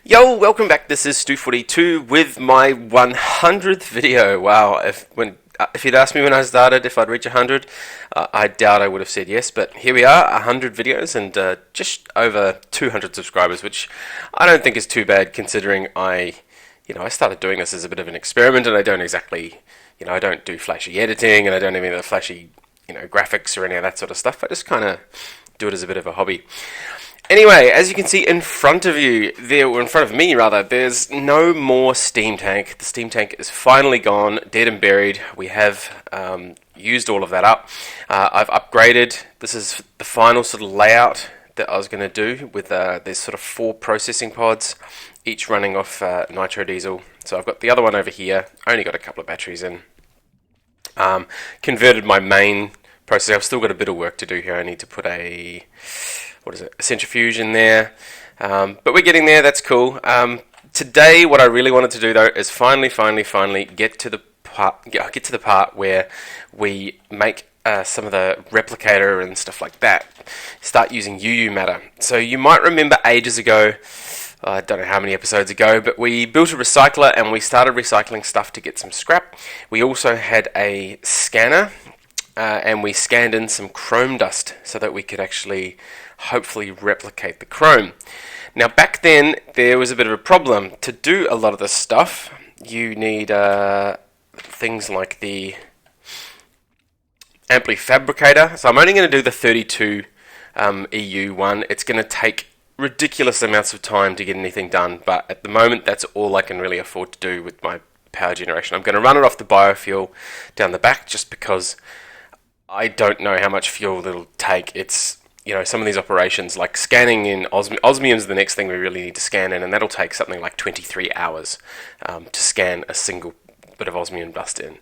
Yo, welcome back. This is Stu42 with my 100th video. Wow, if you'd asked me when I started if I'd reach 100, I doubt I would have said yes, but here we are, 100 videos and just over 200 subscribers, which I don't think is too bad considering I started doing this as a bit of an experiment and I don't exactly, I don't do flashy editing and I don't have any of the flashy, graphics or any of that sort of stuff. I just kind of do it as a bit of a hobby. Anyway, as you can see in front of you, or in front of me rather, there's no more steam tank. The steam tank is finally gone, dead and buried. We have used all of that up. I've upgraded. This is the final sort of layout that I was going to do with there's sort of 4 processing pods, each running off nitro diesel. So I've got the other one over here, only got a couple of batteries in. Converted my main processor. I've still got a bit of work to do here. I need to put a centrifuge in there, but we're getting there. That's cool. Today what I really wanted to do though is finally get to the part where we make some of the replicator and stuff like that, start using UU matter. So you might remember ages ago, I don't know how many episodes ago, but we built a recycler and we started recycling stuff to get some scrap. We also had a scanner and we scanned in some chrome dust so that we could actually hopefully replicate the chrome. Now back then there was a bit of a problem. To do a lot of this stuff you need things like the Amplifabricator. So I'm only going to do the 32 EU one. It's going to take ridiculous amounts of time to get anything done, but at the moment that's all I can really afford to do with my power generation. I'm going to run it off the biofuel down the back just because I don't know how much fuel it'll take. It's some of these operations, like scanning in Osmium is the next thing we really need to scan in, and that'll take something like 23 hours to scan a single bit of osmium dust in.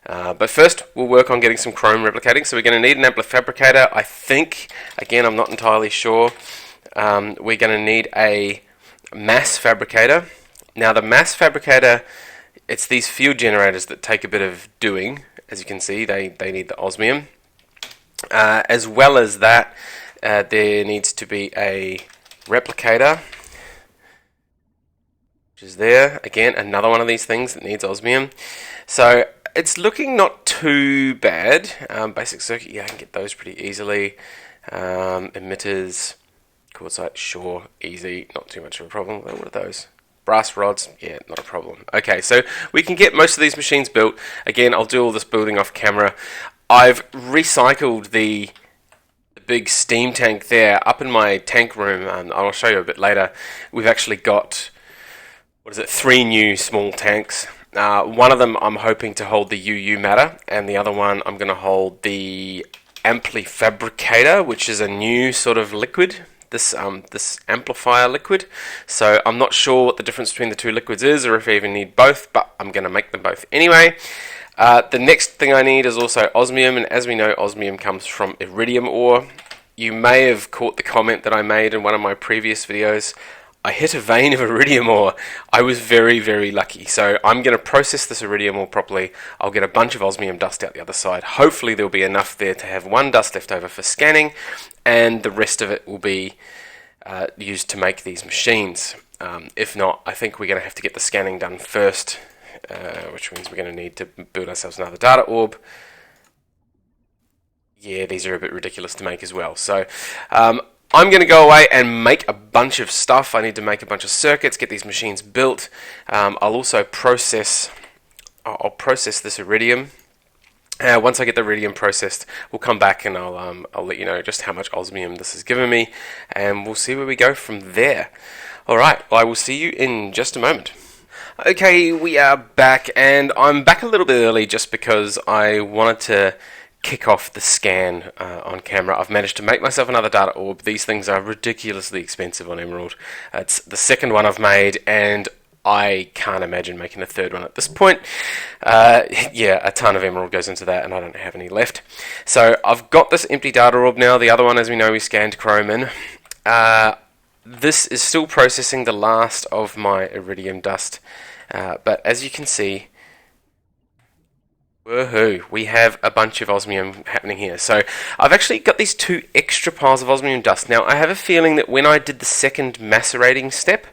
But first, we'll work on getting some chrome replicating. So we're going to need an Amplifabricator. I think, again, I'm not entirely sure. We're going to need a mass fabricator. Now, the mass fabricator, it's these field generators that take a bit of doing. As you can see, they need the osmium. As well as that, there needs to be a replicator, which is there. Again, another one of these things that needs osmium. So it's looking not too bad. Basic circuit, yeah, I can get those pretty easily. Emitters, quartzite, sure, easy, not too much of a problem. What are those? Brass rods, yeah, not a problem. Okay, so we can get most of these machines built. Again, I'll do all this building off camera. I've recycled the big steam tank there up in my tank room, and I'll show you a bit later. We've actually got, 3 new small tanks. One of them I'm hoping to hold the UU matter, and the other one I'm going to hold the Amplifabricator, which is a new sort of liquid. This amplifier liquid. So I'm not sure what the difference between the two liquids is, or if I even need both, but I'm going to make them both anyway. The next thing I need is also osmium, and as we know, osmium comes from iridium ore. You may have caught the comment that I made in one of my previous videos. I hit a vein of iridium ore. I was very, very lucky. So I'm going to process this iridium ore properly. I'll get a bunch of osmium dust out the other side. Hopefully there'll be enough there to have 1 dust left over for scanning, and the rest of it will be used to make these machines. If not, I think we're going to have to get the scanning done first, which means we're going to need to build ourselves another data orb. Yeah, these are a bit ridiculous to make as well. So I'm going to go away and make a bunch of stuff. I need to make a bunch of circuits, get these machines built. I'll also process this iridium. Once I get the iridium processed, we'll come back and I'll let you know just how much osmium this has given me, and we'll see where we go from there. Alright, well, I will see you in just a moment. Okay, we are back, and I'm back a little bit early just because I wanted to kick off the scan on camera. I've managed to make myself another data orb. These things are ridiculously expensive on Emerald. It's the second one I've made, and I can't imagine making a third one at this point. Yeah, a ton of emerald goes into that, and I don't have any left. So I've got this empty data orb now. The other one, as we know, we scanned chrome in. This is still processing the last of my iridium dust, but as you can see, Woohoo, we have a bunch of osmium happening here. So I've actually got these 2 extra piles of osmium dust. Now I have a feeling that when I did the second macerating step,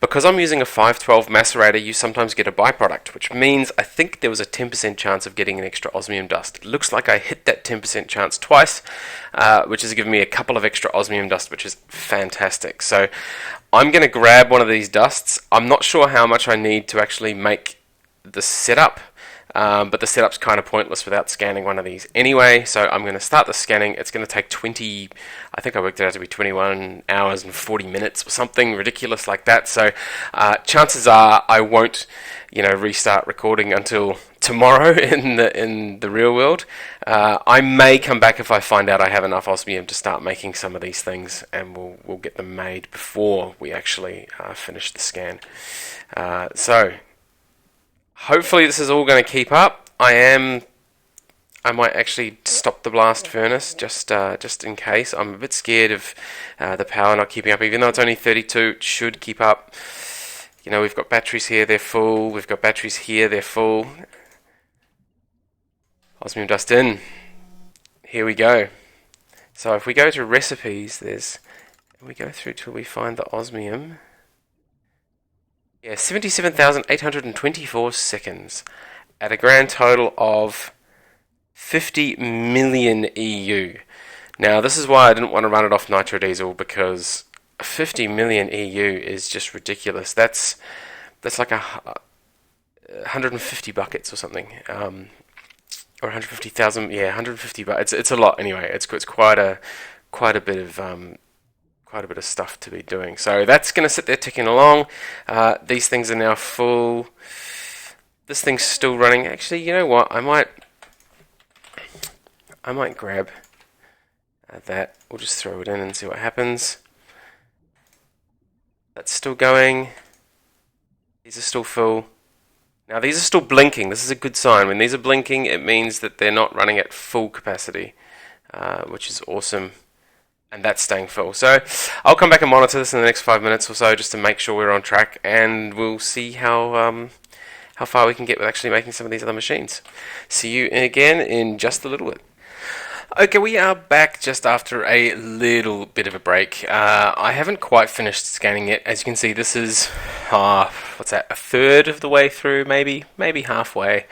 because I'm using a 512 macerator, you sometimes get a byproduct, which means I think there was a 10% chance of getting an extra osmium dust. It looks like I hit that 10% chance twice, which has given me a couple of extra osmium dust, which is fantastic. So I'm going to grab one of these dusts. I'm not sure how much I need to actually make the setup. But the setup's kind of pointless without scanning one of these anyway, so I'm going to start the scanning. It's going to take I think I worked it out to be 21 hours and 40 minutes or something ridiculous like that, so chances are I won't restart recording until tomorrow in the real world. I may come back if I find out I have enough osmium to start making some of these things, and we'll get them made before we actually finish the scan. So hopefully this is all going to keep up. I might actually stop the blast furnace just in case. I'm a bit scared of the power not keeping up. Even though it's only 32, it should keep up. We've got batteries here, they're full. We've got batteries here, they're full. Osmium dust in. Here we go. So if we go to recipes, we go through till we find the osmium. Yeah, 77,824 seconds at a grand total of 50 million EU. Now, this is why I didn't want to run it off nitrodiesel, because 50 million EU is just ridiculous. That's like 150 buckets or something, or 150,000. Yeah, 150 buckets. It's a lot anyway. It's quite a bit of stuff to be doing. So that's going to sit there ticking along. These things are now full. This thing's still running. Actually, you know what? I might grab that. We'll just throw it in and see what happens. That's still going. These are still full. Now these are still blinking. This is a good sign. When these are blinking, it means that they're not running at full capacity, which is awesome. And that's staying full. So I'll come back and monitor this in the next 5 minutes or so, just to make sure we're on track, and we'll see how far we can get with actually making some of these other machines. See you again in just a little bit. Okay, we are back just after a little bit of a break. I haven't quite finished scanning it. As you can see, this is a third of the way through, maybe halfway,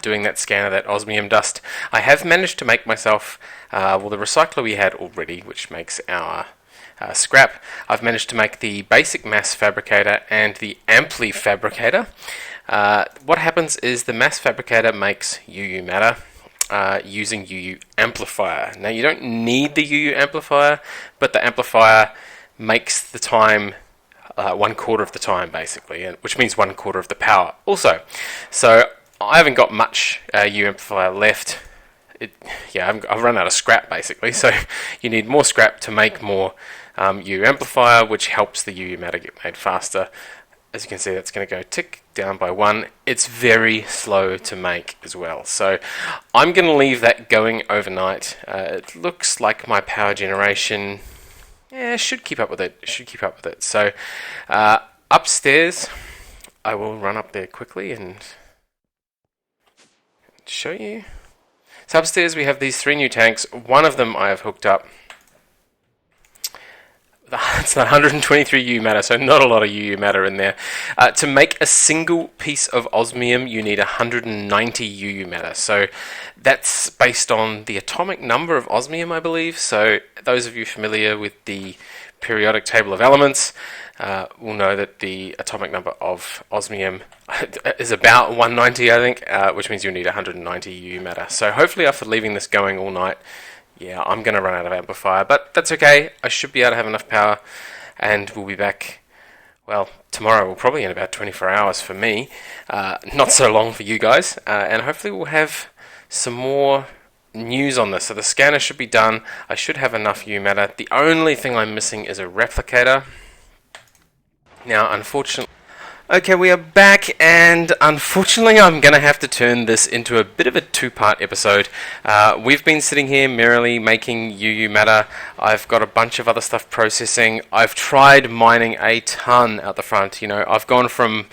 doing that scan of that osmium dust. I have managed to make myself the recycler we had already, which makes our scrap. I've managed to make the basic mass fabricator and the Amplifabricator. What happens is the mass fabricator makes UU matter using UU amplifier. Now, you don't need the UU amplifier, but the amplifier makes the time 1/4 of the time, basically, which means 1/4 of the power also. So I haven't got much UU amplifier left. I've run out of scrap, basically, so you need more scrap to make more UU amplifier, which helps the UU matter get made faster. As you can see, that's going to go tick down by 1. It's very slow to make as well, so I'm going to leave that going overnight. It looks like my power generation should keep up with it. So upstairs, I will run up there quickly and show you. So upstairs we have these 3 new tanks. One of them I have hooked up. It's 123 UU matter, so not a lot of UU matter in there. To make a single piece of osmium, you need 190 UU matter. So that's based on the atomic number of osmium, I believe. So those of you familiar with the periodic table of elements will know that the atomic number of osmium is about 190, I think, which means you'll need 190 UU matter. So hopefully after leaving this going all night, I'm going to run out of amplifier, but that's okay. I should be able to have enough power, and we'll be back, tomorrow, probably in about 24 hours for me. Not so long for you guys, and hopefully we'll have some more news on this. So the scanner should be done. I should have enough UU matter. The only thing I'm missing is a replicator. Now, unfortunately... Okay, we are back, and unfortunately I'm going to have to turn this into a bit of a 2-part episode. We've been sitting here merrily making UU matter. I've got a bunch of other stuff processing. I've tried mining a ton out the front. I've gone from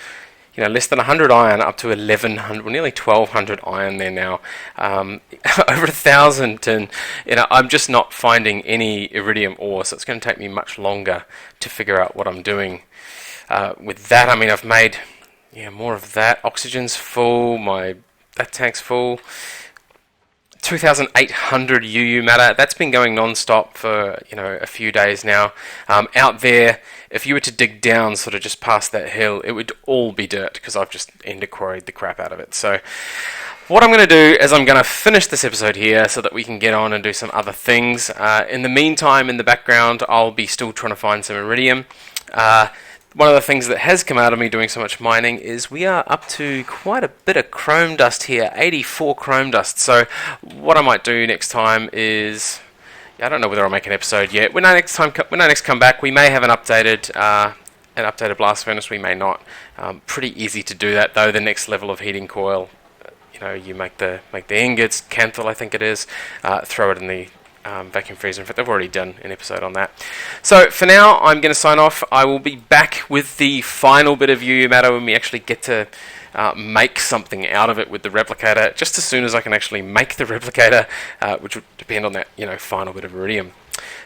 less than 100 iron up to 1100, well, nearly 1200 iron there now, over 1,000 tin. I'm just not finding any iridium ore, so it's going to take me much longer to figure out what I'm doing with that. I mean, I've made more of that. Oxygen's full, that tank's full. 2,800 UU matter. That's been going non-stop for a few days now. Out there, if you were to dig down sort of just past that hill, it would all be dirt because I've just ender quarried the crap out of it. So what I'm going to do is I'm going to finish this episode here so that we can get on and do some other things. In the meantime, in the background, I'll be still trying to find some iridium. One of the things that has come out of me doing so much mining is we are up to quite a bit of chrome dust here, 84 chrome dust. So what I might do next time is, I don't know whether I'll make an episode yet. When I next come back, we may have an updated blast furnace, we may not. Pretty easy to do that though. The next level of heating coil, you make the ingots, Canthal I think it is, throw it in the vacuum freezer. In fact, I've already done an episode on that. So for now, I'm going to sign off. I will be back with the final bit of UU matter when we actually get to make something out of it with the replicator, just as soon as I can actually make the replicator, which would depend on that final bit of iridium.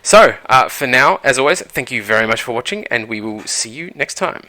So for now, as always, thank you very much for watching, and we will see you next time.